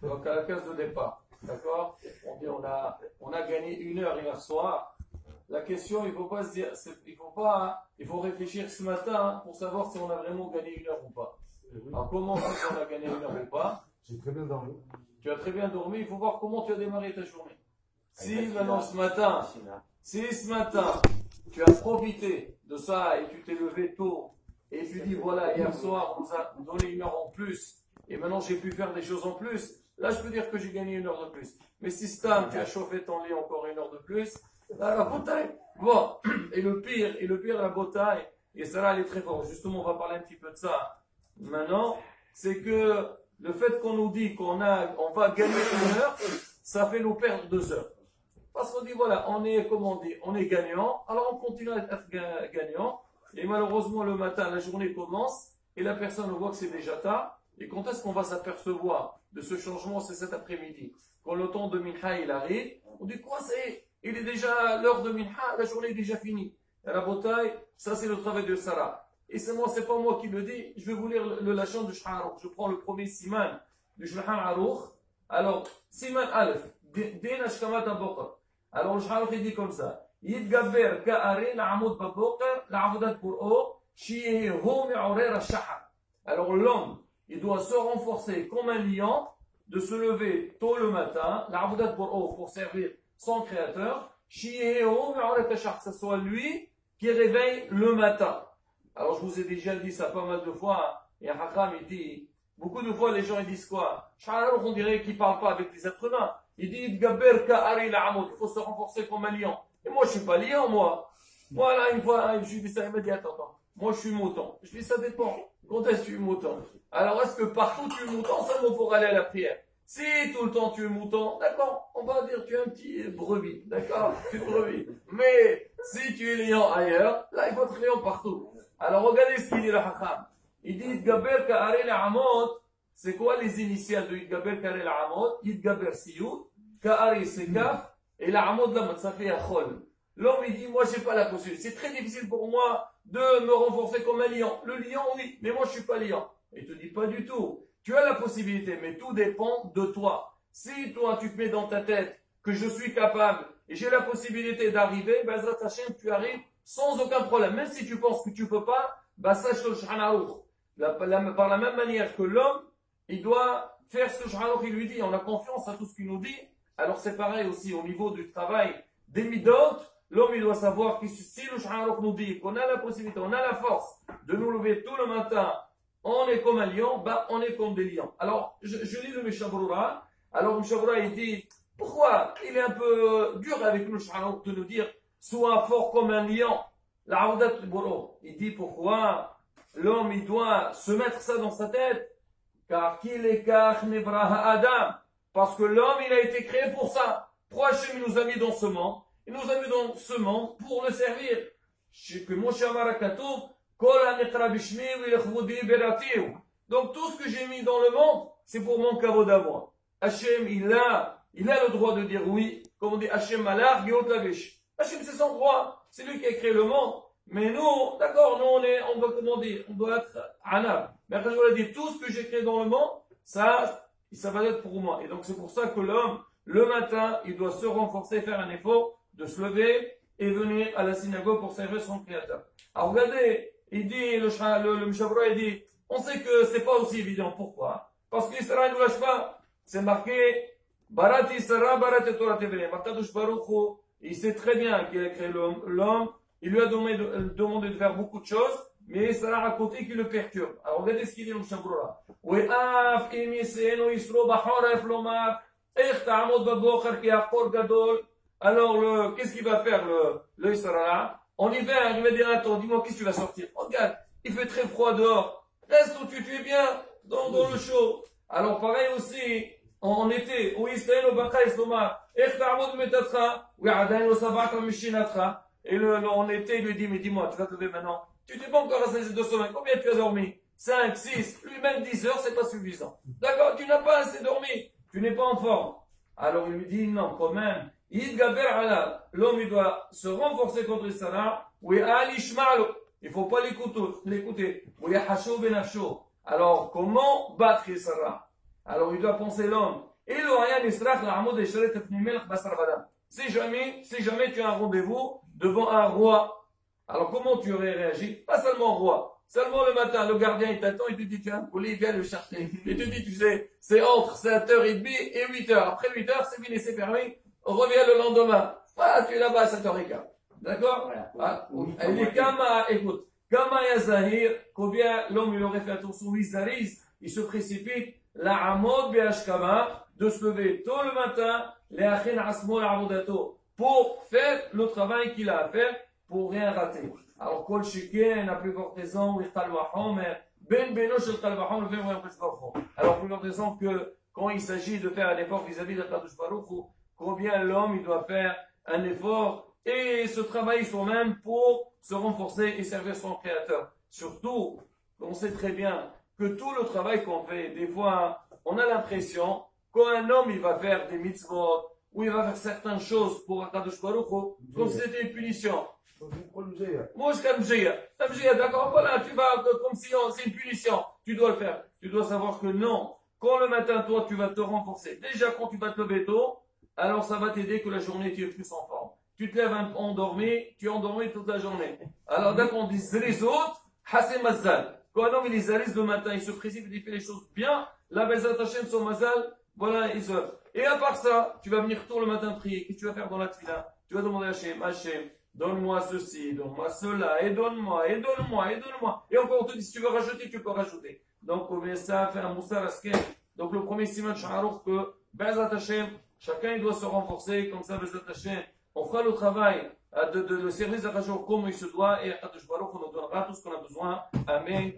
Donc à la case de départ, d'accord? On dit on a gagné 1 heure hier soir. La question, il faut pas se dire, il faut réfléchir ce matin pour savoir si on a vraiment gagné 1 heure ou pas. Alors comment si on a gagné 1 heure ou pas? J'ai très bien dormi. Tu as très bien dormi, il faut voir comment tu as démarré ta journée. Si maintenant ce matin, tu as profité de ça et tu t'es levé tôt et tu dis voilà, hier soir on nous a donné 1 heure en plus et maintenant j'ai pu faire des choses en plus, là je peux dire que j'ai gagné 1 heure de plus. Mais si Stam, tu as chauffé ton lit encore 1 heure de plus, là, la bataille, bon, et le pire, la bataille, et ça là elle est très forte. Justement, on va parler un petit peu de ça maintenant, c'est que le fait qu'on nous dit on va gagner 1 heure, ça fait nous perdre 2 heures. Parce qu'on dit voilà, on est gagnant, alors on continue à être gagnant, et malheureusement le matin, la journée commence, et la personne voit que c'est déjà tard, et quand est-ce qu'on va s'apercevoir de ce changement? C'est cet après-midi. Quand le temps de Minha il arrive, on dit quoi c'est? Il est déjà l'heure de Minha, la journée est déjà finie. Et la bataille, ça c'est le travail de Sarah. Et c'est pas moi qui le dis, je vais vous lire le lachon de Shulchan Aruch. Je prends le premier siman du Shulchan Aruch. Alors, siman Aleph, Din Ashkamat Abokar. Alors, le Shulchan Aruch il dit comme ça. Yidgaber ka'are la'amud babokar la'avudat bur'o shiyehu mi'orer al-shahar. Alors, l'homme, il doit se renforcer comme un lion, de se lever tôt le matin, la'avudat bur'o, pour servir son créateur, shiyehu mi'orer al-shahar, que ce soit lui qui réveille le matin. Alors, je vous ai déjà dit ça pas mal de fois. Et un Hakam, il dit, beaucoup de fois, les gens, ils disent quoi? Sha'aruch, on dirait qu'il parle pas avec les êtres humains. Il dit, Gaber ka'ari la'amot. Il faut se renforcer comme un lion. Et moi, je suis pas lion, moi. Moi, là, une fois, je lui dis ça, il m'a dit, attends. Moi, je suis mouton. Je dis, ça dépend. Quand est-ce que tu es mouton? Alors, est-ce que partout tu es mouton, seulement pour aller à la prière? Si tout le temps tu es mouton, d'accord, on va dire tu es un petit brebis, d'accord? Tu es brebis. Mais, si tu es lion ailleurs, là, il faut être lion partout. Alors, regardez ce qu'il dit le Hakam. Il dit, Yidgaber ka'are la'amot. C'est quoi les initiales de Yidgaber ka'are la'amot? Yidgaber siyut, ka'are c'est kaf, et la'amot lamot, ça fait achol. L'homme, il dit, moi, j'ai pas la possibilité. C'est très difficile pour moi de me renforcer comme un lion. Le lion, oui, mais moi, je suis pas lion. Il te dit pas du tout. Tu as la possibilité, mais tout dépend de toi. Si toi, tu te mets dans ta tête que je suis capable et j'ai la possibilité d'arriver, ben, Zrat Hashem, tu arrives sans aucun problème. Même si tu penses que tu peux pas, bah, sache le Shulchan Aruch. Par la même manière que l'homme, il doit faire ce que le Shulchan Aruch il lui dit. On a confiance à tout ce qu'il nous dit. Alors c'est pareil aussi au niveau du travail des midot. L'homme, il doit savoir que si le Shulchan Aruch nous dit qu'on a la possibilité, on a la force de nous lever tout le matin, on est comme un lion, bah, on est comme des lions. Alors, je lis le Mishabroura. Alors, le Mishabroura, il dit, pourquoi il est un peu dur avec nous, Shulchan Aruch, de nous dire, sois fort comme un lion. Il dit pourquoi l'homme il doit se mettre ça dans sa tête, car Adam, parce que l'homme il a été créé pour ça. Pourquoi Hachem nous a mis dans ce monde? Il nous a mis dans ce monde pour le servir. Donc tout ce que j'ai mis dans le monde, c'est pour mon kavod à moi. Hachem il a le droit de dire oui, comme on dit Hachem malach geot lavish. Hachem c'est son droit. C'est lui qui a créé le monde. Mais nous, d'accord, on doit être anab. Mais après, je vous l'ai dit, tout ce que j'ai créé dans le monde, ça va être pour moi. Et donc, c'est pour ça que l'homme, le matin, il doit se renforcer, faire un effort, de se lever et venir à la synagogue pour servir son créateur. Alors, regardez, il dit, le Mishabra, il dit, on sait que c'est pas aussi évident. Pourquoi? Parce qu'Israël ne nous lâche pas. C'est marqué, Barat Isra, Barat Torah Tevre. Makadosh Baruch Hu, il sait très bien qu'il a créé l'homme. Il lui a demandé de faire beaucoup de choses, mais ça a raconté qu'il le perturbe. Alors regardez ce qu'il dit dans le Shabrora. Alors qu'est-ce qu'il va faire le Israël? En hiver, il va dire attends, dis-moi qu'est-ce que tu vas sortir? Regarde, il fait très froid dehors. Reste où tu es bien dans le chaud. Alors pareil aussi, en été, au Israël, au Baka Islomar, et en été, il lui dit, mais dis-moi, tu vas te lever maintenant. Tu t'es pas encore assez de sommeil. Combien tu as dormi? 5, 6, lui-même 10 heures, c'est pas suffisant. D'accord? Tu n'as pas assez dormi. Tu n'es pas en forme. Alors il lui dit, non, quand même. L'homme, il doit se renforcer contre Sarah. Il faut pas l'écouter. Alors, comment battre Sarah? Alors, il doit penser l'homme. Si jamais tu as un rendez-vous devant un roi, alors comment tu aurais réagi? Pas seulement roi, seulement le matin, le gardien il t'attend, il te dit tu as un poulet, viens le chercher. Il te dit, tu sais, c'est entre 7h30 et 8h. Après 8h, c'est fini, c'est permis, reviens le lendemain. Voilà, tu es là-bas à 7h15. D'accord? Ah, écoute, Kama Yazahir, combien l'homme il aurait fait attention, il se précipite, la Amod Beashkama, de se lever tôt le matin, les Achin Asmo Amodato, pour faire le travail qu'il a à faire, pour rien rater. Alors, Kol Shiken, à plus forte raison, Ben Benosh el Talvahom, le fait alors, plus forte raison que quand il s'agit de faire un effort vis-à-vis de Kadosh Baruch Hu, combien l'homme il doit faire un effort et se travailler soi-même pour se renforcer et servir son créateur. Surtout, on sait très bien que tout le travail qu'on fait, des fois, on a l'impression qu'un homme, il va faire des mitzvot, ou il va faire certaines choses pour Akadosh Baruch Hu, comme si c'était une punition. Moi, je d'accord, voilà, tu vas, comme si c'est une punition. Tu dois le faire. Tu dois savoir que non. Quand le matin, toi, tu vas te renforcer. Déjà, quand tu vas te lever tôt, alors ça va t'aider que la journée, tu es plus en forme. Tu te lèves endormi, tu es endormi toute la journée. Alors, dès qu'on dit les autres, Hassé Mazal. Quand un homme, il les alise le matin, il se précipite, il fait les choses bien, la Bezat Hashem, son Mazal, voilà, il se. Et à part ça, tu vas venir tôt le matin prier. Qu'est-ce que tu vas faire dans la tfila? Tu vas demander à Hashem, donne-moi ceci, donne-moi cela, et donne-moi, et donne-moi, et donne-moi. Et encore, on te dit, si tu veux rajouter, tu peux rajouter. Donc, on vient ça, faire un moussar asken. Donc, le premier siman de Sha'arouk, que Bezat Hashem, chacun, il doit se renforcer, comme ça, Bezat Hashem. On fera le travail de service à Rajour comme il se doit et à Kadosh Baruch on nous donnera tout ce qu'on a besoin. Amen.